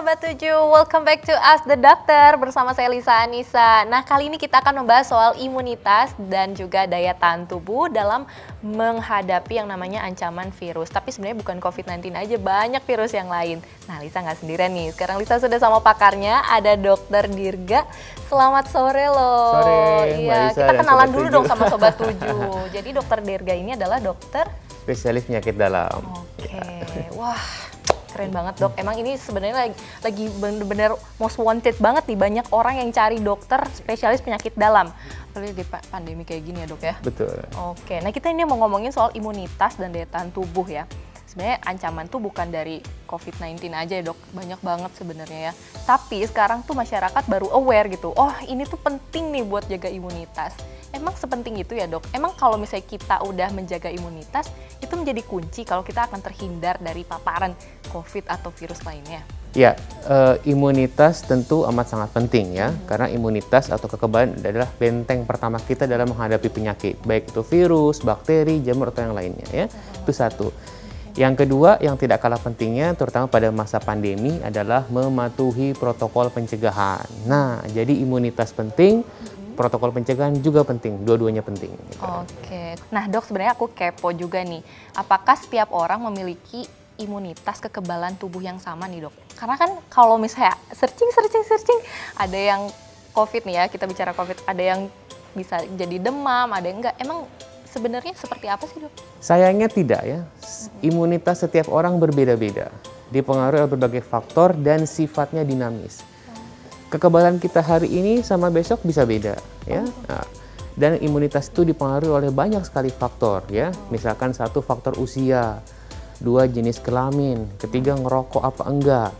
Sobat 7, welcome back to Ask the Doctor bersama saya Lisa Anissa. Nah, kali ini kita akan membahas soal imunitas dan juga daya tahan tubuh dalam menghadapi yang namanya ancaman virus. Tapi sebenarnya bukan COVID-19 aja, banyak virus yang lain. Nah, Lisa nggak sendirian nih. Sekarang Lisa sudah sama pakarnya, ada Dokter Dirga. Selamat sore loh. Sore, iya, kita kenalan dulu dong sama Sobat 7. Jadi Dokter Dirga ini adalah dokter spesialis penyakit dalam. Oke, wah. Keren banget dok, emang ini sebenarnya lagi bener-bener most wanted banget nih, banyak orang yang cari dokter spesialis penyakit dalam. Apalagi di pandemi kayak gini ya dok ya? Betul. Oke, nah kita ini mau ngomongin soal imunitas dan daya tahan tubuh ya. Sebenarnya ancaman tuh bukan dari COVID-19 aja ya dok, banyak banget sebenarnya ya. Tapi sekarang tuh masyarakat baru aware gitu, oh ini tuh penting nih buat jaga imunitas. Emang sepenting itu ya dok? Emang kalau misalnya kita udah menjaga imunitas, itu menjadi kunci kalau kita akan terhindar dari paparan COVID atau virus lainnya? Ya, imunitas tentu amat sangat penting ya, karena imunitas atau kekebalan adalah benteng pertama kita dalam menghadapi penyakit, baik itu virus, bakteri, jamur atau yang lainnya ya. Itu satu. Yang kedua, yang tidak kalah pentingnya, terutama pada masa pandemi, adalah mematuhi protokol pencegahan. Nah, jadi imunitas penting, protokol pencegahan juga penting, dua-duanya penting. Gitu. Oke, nah dok sebenarnya aku kepo juga nih, apakah setiap orang memiliki imunitas kekebalan tubuh yang sama nih dok? Karena kan kalau misalnya searching, ada yang COVID nih ya, kita bicara COVID, ada yang bisa jadi demam, ada yang enggak. Emang sebenarnya seperti apa sih dok? Sayangnya tidak ya, imunitas setiap orang berbeda-beda, dipengaruhi oleh berbagai faktor dan sifatnya dinamis. Kekebalan kita hari ini sama besok bisa beda ya. Nah, dan imunitas itu dipengaruhi oleh banyak sekali faktor ya. Misalkan satu faktor usia, dua jenis kelamin, ketiga ngerokok apa enggak,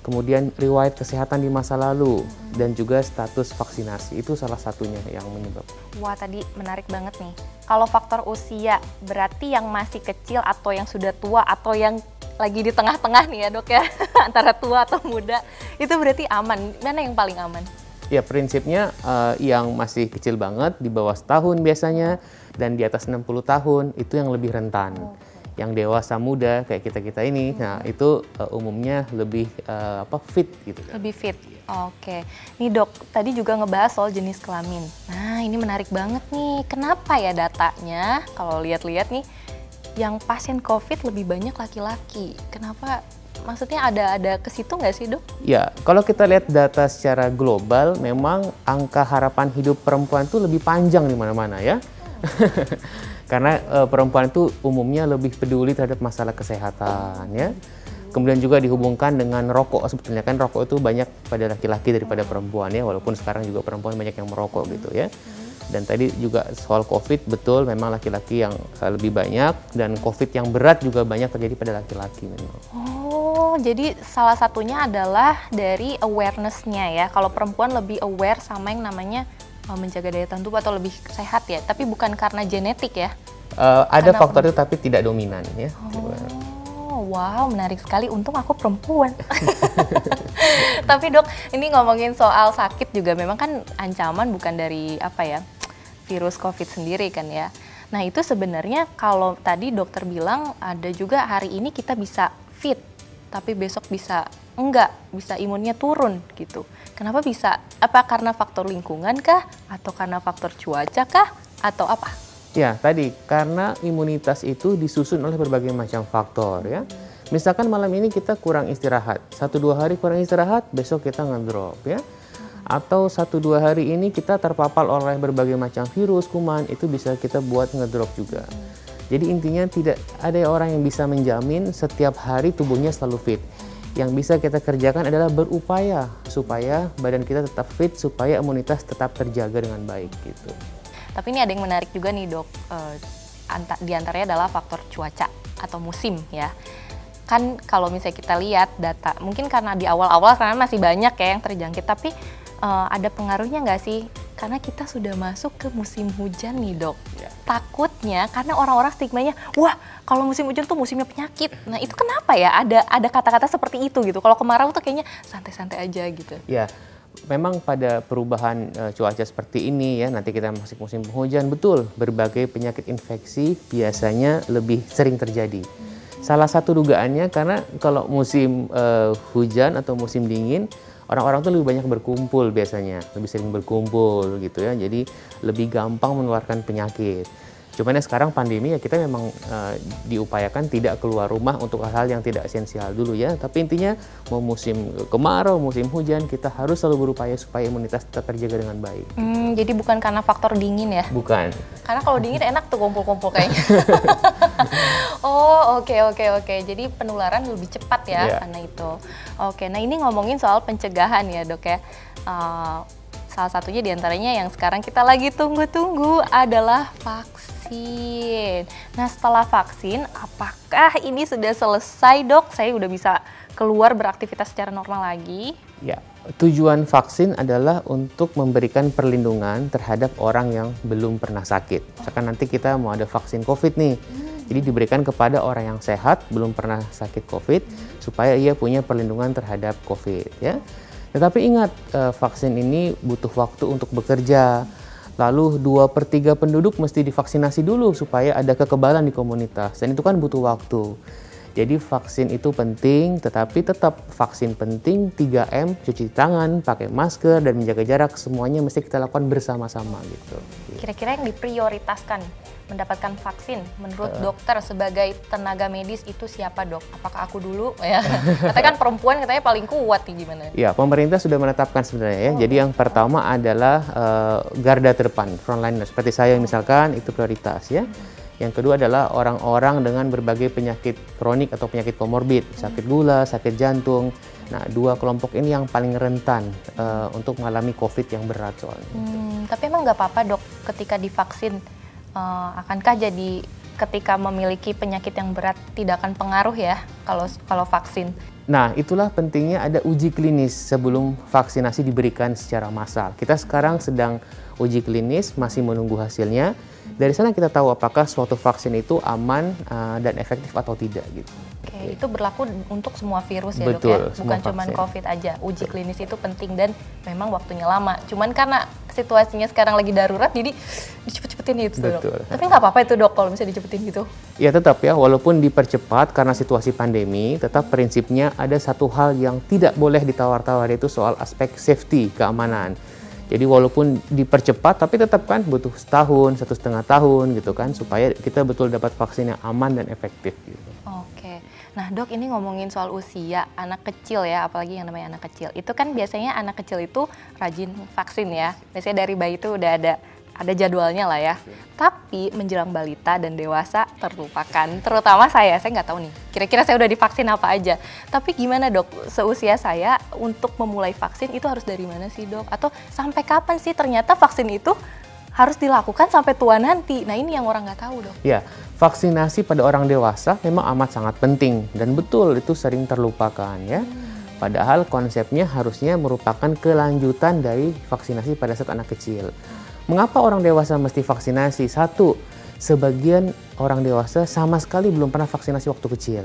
kemudian riwayat kesehatan di masa lalu, dan juga status vaksinasi. Itu salah satunya yang menyebabkan. Wah, tadi menarik banget nih. Kalau faktor usia berarti yang masih kecil atau yang sudah tua atau yang lagi di tengah-tengah nih ya dok ya, antara tua atau muda, itu berarti aman. Mana yang paling aman? Ya prinsipnya yang masih kecil banget, di bawah setahun biasanya, dan di atas 60 tahun, itu yang lebih rentan. Yang dewasa muda kayak kita-kita ini, nah itu umumnya lebih fit gitu kan. Lebih fit, oke. Nih dok, tadi juga ngebahas soal jenis kelamin. Nah ini menarik banget nih, kenapa ya datanya, kalau lihat-lihat nih, yang pasien COVID lebih banyak laki-laki. Kenapa? Maksudnya ada ke situ nggak sih dok? Ya, kalau kita lihat data secara global, memang angka harapan hidup perempuan itu lebih panjang di mana-mana ya. Karena perempuan itu umumnya lebih peduli terhadap masalah kesehatan ya. Kemudian juga dihubungkan dengan rokok, sebetulnya kan rokok itu banyak pada laki-laki daripada perempuan ya, walaupun sekarang juga perempuan banyak yang merokok gitu ya. Dan tadi juga soal COVID, betul memang laki-laki yang lebih banyak, dan COVID yang berat juga banyak terjadi pada laki-laki memang. Oh, jadi salah satunya adalah dari awareness-nya ya. Kalau perempuan lebih aware sama yang namanya menjaga daya tahan tubuh atau lebih sehat ya, tapi bukan karena genetik ya? Ada faktor itu tapi tidak dominan ya. Oh, wow, menarik sekali. Untung aku perempuan. Tapi dok, ini ngomongin soal sakit juga memang kan ancaman bukan dari virus COVID sendiri kan ya. Nah itu sebenarnya kalau tadi dokter bilang ada juga hari ini kita bisa fit, tapi besok bisa enggak, bisa imunnya turun gitu. Kenapa bisa? Apa karena faktor lingkungan kah? Atau karena faktor cuaca kah? Atau apa? Ya tadi, karena imunitas itu disusun oleh berbagai macam faktor ya. Misalkan malam ini kita kurang istirahat, 1-2 hari kurang istirahat, besok kita ngedrop ya. Atau 1-2 hari ini kita terpapar oleh berbagai macam virus, kuman, itu bisa kita buat ngedrop juga. Jadi intinya tidak ada orang yang bisa menjamin setiap hari tubuhnya selalu fit. Yang bisa kita kerjakan adalah berupaya supaya badan kita tetap fit, supaya imunitas tetap terjaga dengan baik gitu. Tapi ini ada yang menarik juga nih dok, di antaranya adalah faktor cuaca atau musim ya. Kan kalau misalnya kita lihat data, mungkin karena di awal-awal karena masih banyak ya yang terjangkit, tapi ada pengaruhnya nggak sih? Karena kita sudah masuk ke musim hujan nih dok. Ya. Takutnya karena orang-orang stigmanya, wah kalau musim hujan tuh musimnya penyakit. Nah itu kenapa ya? Ada kata-kata seperti itu gitu. Kalau kemarau tuh kayaknya santai-santai aja gitu. Ya, memang pada perubahan cuaca seperti ini ya, nanti kita masuk musim penghujan, betul berbagai penyakit infeksi biasanya lebih sering terjadi. Salah satu dugaannya karena kalau musim hujan atau musim dingin, orang-orang tuh lebih banyak berkumpul biasanya, lebih sering berkumpul gitu ya, jadi lebih gampang menularkan penyakit. Cuman ya sekarang pandemi ya kita memang diupayakan tidak keluar rumah untuk hal-hal yang tidak esensial dulu ya. Tapi intinya mau musim kemarau, musim hujan, kita harus selalu berupaya supaya imunitas tetap terjaga dengan baik. Jadi bukan karena faktor dingin ya? Bukan. Karena kalau dingin enak tuh kumpul-kumpul kayaknya. Oh, oke. Jadi penularan lebih cepat ya karena itu. Oke, nah ini ngomongin soal pencegahan ya dok ya. Salah satunya diantaranya yang sekarang kita lagi tunggu-tunggu adalah vaksin. Nah setelah vaksin, apakah ini sudah selesai dok? Saya udah bisa keluar beraktivitas secara normal lagi? Ya, tujuan vaksin adalah untuk memberikan perlindungan terhadap orang yang belum pernah sakit. Misalkan nanti kita mau ada vaksin COVID nih, jadi diberikan kepada orang yang sehat, belum pernah sakit COVID, supaya ia punya perlindungan terhadap COVID ya. Tetapi ingat, vaksin ini butuh waktu untuk bekerja. Lalu 2/3 penduduk mesti divaksinasi dulu supaya ada kekebalan di komunitas. Dan itu kan butuh waktu. Jadi vaksin itu penting, tetapi tetap vaksin penting, 3M, cuci tangan, pakai masker, dan menjaga jarak, semuanya mesti kita lakukan bersama-sama gitu. Kira-kira yang diprioritaskan mendapatkan vaksin menurut dokter sebagai tenaga medis itu siapa dok? Apakah aku dulu? Ya. Katanya kan perempuan katanya paling kuat nih, gimana? Ya, pemerintah sudah menetapkan sebenarnya ya. Jadi yang pertama adalah garda terdepan, frontliner. Seperti saya misalkan itu prioritas ya. Yang kedua adalah orang-orang dengan berbagai penyakit kronik atau penyakit komorbid, sakit gula, sakit jantung. Nah, 2 kelompok ini yang paling rentan untuk mengalami COVID yang berat soalnya. Tapi emang nggak apa-apa dok ketika divaksin, akankah jadi ketika memiliki penyakit yang berat tidak akan pengaruh ya kalau vaksin? Nah, itulah pentingnya ada uji klinis sebelum vaksinasi diberikan secara massal. Kita sekarang sedang uji klinis, masih menunggu hasilnya. Dari sana kita tahu apakah suatu vaksin itu aman dan efektif atau tidak gitu. Oke, itu berlaku untuk semua virus ya Betul, dok ya? Bukan cuma COVID aja. Uji klinis itu penting dan memang waktunya lama. Cuman karena situasinya sekarang lagi darurat, jadi dicepet-cepetin gitu dok. Tapi nggak apa-apa itu dok kalau misalnya dicepetin gitu? Ya tetap ya, walaupun dipercepat karena situasi pandemi, tetap prinsipnya ada satu hal yang tidak boleh ditawar-tawar, yaitu soal aspek safety, keamanan. Jadi walaupun dipercepat, tapi tetap kan butuh setahun, 1,5 tahun gitu kan, supaya kita betul dapat vaksin yang aman dan efektif gitu. Oke, nah dok ini ngomongin soal usia anak kecil ya, apalagi yang namanya anak kecil. Itu kan biasanya anak kecil itu rajin vaksin ya, biasanya dari bayi itu udah ada jadwalnya lah ya. Tapi menjelang balita dan dewasa terlupakan, terutama saya nggak tahu nih, kira-kira saya udah divaksin apa aja. Tapi gimana dok, seusia saya untuk memulai vaksin itu harus dari mana sih dok? Atau sampai kapan sih ternyata vaksin itu harus dilakukan sampai tua nanti? Nah ini yang orang nggak tahu dok. Ya, vaksinasi pada orang dewasa memang amat sangat penting dan betul itu sering terlupakan ya. Padahal konsepnya harusnya merupakan kelanjutan dari vaksinasi pada saat anak kecil. Mengapa orang dewasa mesti vaksinasi? Satu, sebagian orang dewasa sama sekali belum pernah vaksinasi waktu kecil.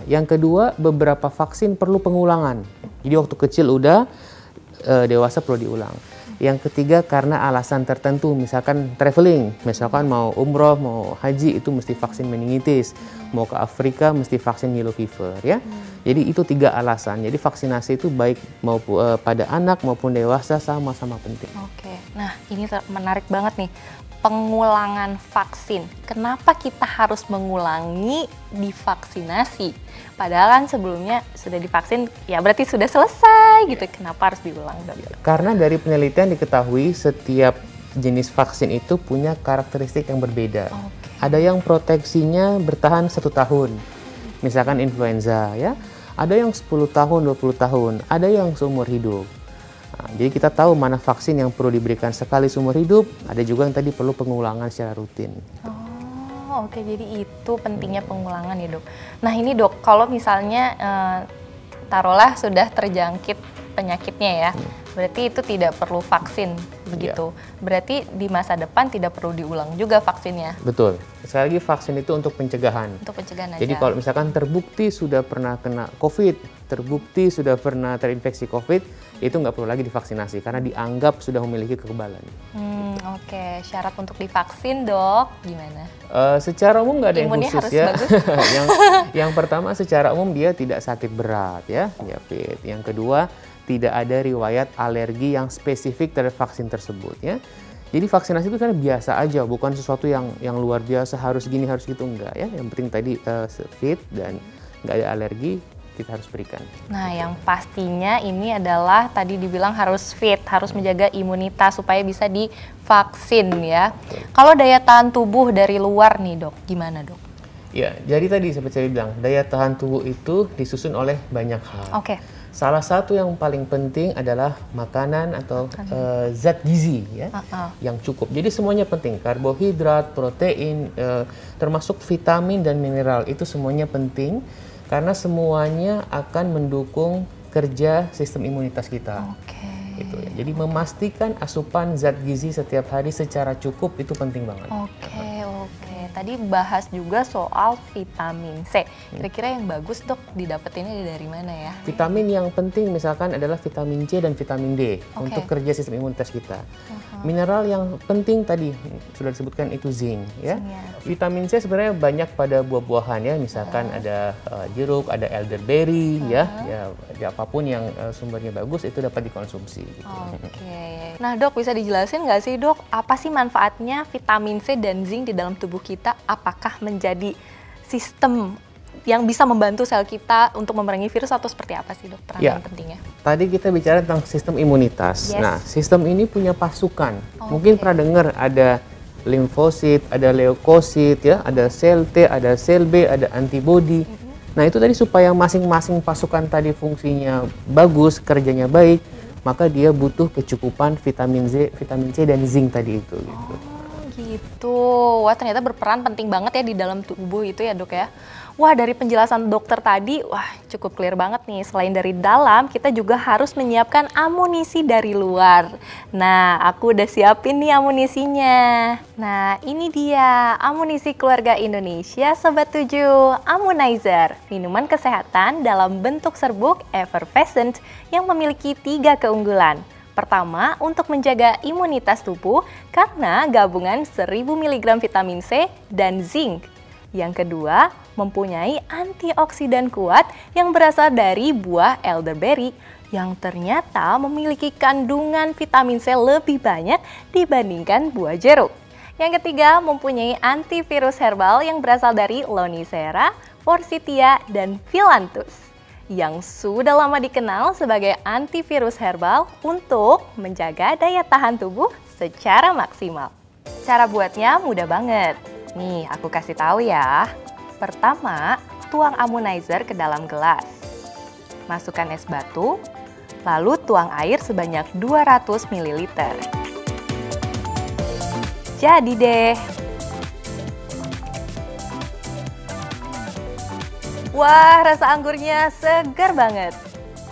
Yang kedua, beberapa vaksin perlu pengulangan. Jadi waktu kecil udah, dewasa perlu diulang. Yang ketiga, karena alasan tertentu, misalkan traveling, misalkan mau umroh, mau haji, itu mesti vaksin meningitis. Mau ke Afrika, mesti vaksin yellow fever ya. Jadi itu 3 alasan. Jadi vaksinasi itu baik maupun pada anak maupun dewasa sama-sama penting. Oke, nah ini menarik banget nih, pengulangan vaksin. Kenapa kita harus mengulangi divaksinasi? Padahal kan sebelumnya sudah divaksin, ya berarti sudah selesai gitu. Kenapa harus diulang dok? Karena dari penelitian diketahui setiap jenis vaksin itu punya karakteristik yang berbeda. Ada yang proteksinya bertahan 1 tahun, misalkan influenza ya. Ada yang 10 tahun, 20 tahun, ada yang seumur hidup. Jadi kita tahu mana vaksin yang perlu diberikan sekali seumur hidup, ada juga yang tadi perlu pengulangan secara rutin. Oke, jadi itu pentingnya pengulangan ya dok. Nah ini dok, kalau misalnya taruhlah sudah terjangkit penyakitnya ya, Berarti itu tidak perlu vaksin begitu. Berarti di masa depan tidak perlu diulang juga vaksinnya. Betul. Sekali lagi vaksin itu untuk pencegahan. Untuk pencegahan aja. Jadi kalau misalkan terbukti sudah pernah kena COVID, terbukti sudah pernah terinfeksi COVID, itu nggak perlu lagi divaksinasi karena dianggap sudah memiliki kekebalan. Oke. Syarat untuk divaksin, Dok, gimana? Secara umum nggak ada yang Imunnya khusus harus ya. bagus. yang pertama secara umum dia tidak sakit berat ya, fit. Yang kedua tidak ada riwayat alergi yang spesifik terhadap vaksin tersebut ya. Jadi vaksinasi itu kan biasa aja, bukan sesuatu yang luar biasa harus gini harus gitu, enggak ya. Yang penting tadi fit dan nggak ada alergi, kita harus berikan. Nah, yang pastinya ini adalah tadi dibilang harus fit, harus menjaga imunitas supaya bisa divaksin ya. Kalau daya tahan tubuh dari luar nih, Dok, gimana, Dok? Ya, jadi tadi seperti saya bilang, daya tahan tubuh itu disusun oleh banyak hal. Oke. Salah satu yang paling penting adalah makanan atau zat gizi ya, yang cukup. Jadi semuanya penting, karbohidrat, protein, termasuk vitamin dan mineral itu semuanya penting karena semuanya akan mendukung kerja sistem imunitas kita. Gitu ya. Jadi memastikan asupan zat gizi setiap hari secara cukup itu penting banget. Oke. Tadi bahas juga soal vitamin C. Kira-kira yang bagus, Dok, didapetinnya dari mana ya? Vitamin yang penting misalkan adalah vitamin C dan vitamin D untuk kerja sistem imunitas kita. Mineral yang penting tadi sudah disebutkan itu zinc ya. Vitamin C sebenarnya banyak pada buah-buahan ya, misalkan ada jeruk, ada elderberry ya apapun yang sumbernya bagus itu dapat dikonsumsi. Gitu. Nah, Dok, bisa dijelasin nggak sih, Dok, apa sih manfaatnya vitamin C dan zinc di dalam tubuh kita? Apakah menjadi sistem yang bisa membantu sel kita untuk memerangi virus atau seperti apa sih, Dok, peranan pentingnya? Tadi kita bicara tentang sistem imunitas. Nah, sistem ini punya pasukan. Mungkin pernah dengar ada limfosit, ada leukosit, ya, ada sel T, ada sel B, ada antibodi. Nah, itu tadi supaya masing-masing pasukan tadi fungsinya bagus, kerjanya baik, maka dia butuh kecukupan vitamin C dan zinc tadi itu. Gitu. Wah, ternyata berperan penting banget ya di dalam tubuh itu ya, Dok ya. Wah, dari penjelasan dokter tadi, wah cukup clear banget nih. Selain dari dalam, kita juga harus menyiapkan amunisi dari luar. Nah, aku udah siapin nih amunisinya. Nah, ini dia amunisi keluarga Indonesia Sobat 7, Amunizer. Minuman kesehatan dalam bentuk serbuk effervescent yang memiliki 3 keunggulan. Pertama, untuk menjaga imunitas tubuh karena gabungan 1000 mg vitamin C dan zinc. Yang kedua, mempunyai antioksidan kuat yang berasal dari buah elderberry yang ternyata memiliki kandungan vitamin C lebih banyak dibandingkan buah jeruk. Yang ketiga, mempunyai antivirus herbal yang berasal dari Lonicera, Forsythia, dan Phyllanthus yang sudah lama dikenal sebagai antivirus herbal untuk menjaga daya tahan tubuh secara maksimal. Cara buatnya mudah banget. Nih, aku kasih tahu ya. Pertama, tuang Amunizer ke dalam gelas. Masukkan es batu, lalu tuang air sebanyak 200 ml. Jadi deh. Wah, rasa anggurnya segar banget.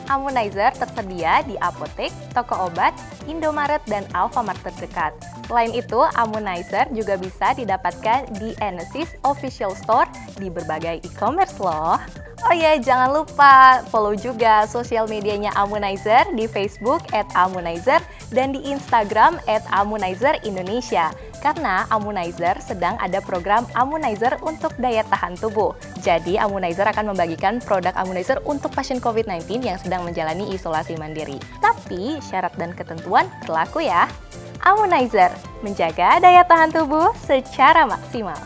Amunizer tersedia di apotek, toko obat, Indomaret, dan Alfamart terdekat. Selain itu, Amunizer juga bisa didapatkan di Enesis Official Store di berbagai e-commerce loh. Oh ya, jangan lupa follow juga sosial medianya Amunizer di Facebook @Amunizer dan di Instagram @AmunizerIndonesia. Karena Amunizer sedang ada program Amunizer untuk daya tahan tubuh. Jadi Amunizer akan membagikan produk Amunizer untuk pasien COVID-19 yang sedang menjalani isolasi mandiri. Tapi syarat dan ketentuan berlaku ya. Amunizer, menjaga daya tahan tubuh secara maksimal.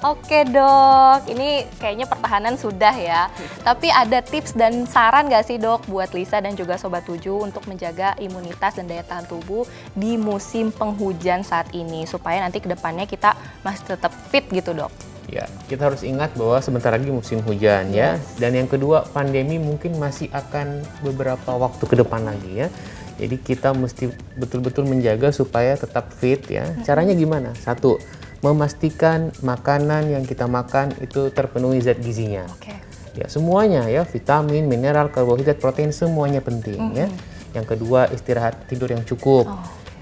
Oke, Dok, ini kayaknya pertahanan sudah ya. Tapi ada tips dan saran nggak sih, Dok, buat Lisa dan juga Sobat 7 untuk menjaga imunitas dan daya tahan tubuh di musim penghujan saat ini supaya nanti kedepannya kita masih tetap fit gitu, Dok? Ya, kita harus ingat bahwa sebentar lagi musim hujan ya. Dan yang kedua, pandemi mungkin masih akan beberapa waktu ke depan lagi ya. Jadi kita mesti betul-betul menjaga supaya tetap fit ya. Caranya gimana? Satu, memastikan makanan yang kita makan itu terpenuhi zat gizinya. Ya, semuanya ya, vitamin, mineral, karbohidrat, protein semuanya penting ya. Yang kedua, istirahat tidur yang cukup.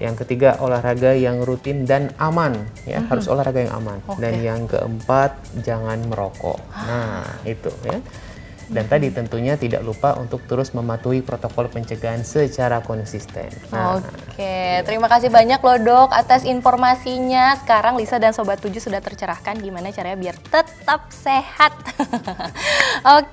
Yang ketiga, olahraga yang rutin dan aman, ya, harus olahraga yang aman. Dan yang keempat, jangan merokok. Nah, itu ya. Dan tadi tentunya tidak lupa untuk terus mematuhi protokol pencegahan secara konsisten. Nah, terima kasih banyak loh dok atas informasinya. Sekarang Lisa dan Sobat 7 sudah tercerahkan gimana caranya biar tetap sehat.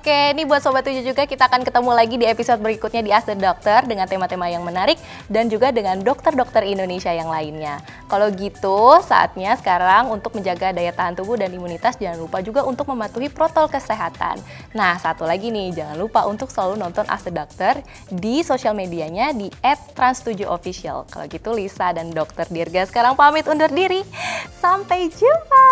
Ini buat Sobat 7 juga, kita akan ketemu lagi di episode berikutnya di Ask the Doctor dengan tema-tema yang menarik dan juga dengan dokter-dokter Indonesia yang lainnya. Kalau gitu, saatnya sekarang untuk menjaga daya tahan tubuh dan imunitas, jangan lupa juga untuk mematuhi protokol kesehatan. Nah, satu lagi nih, jangan lupa untuk selalu nonton Ask the Doctor di sosial medianya di @trans7official. Kalau gitu Lisa dan Dr. Dirga sekarang pamit undur diri. Sampai jumpa.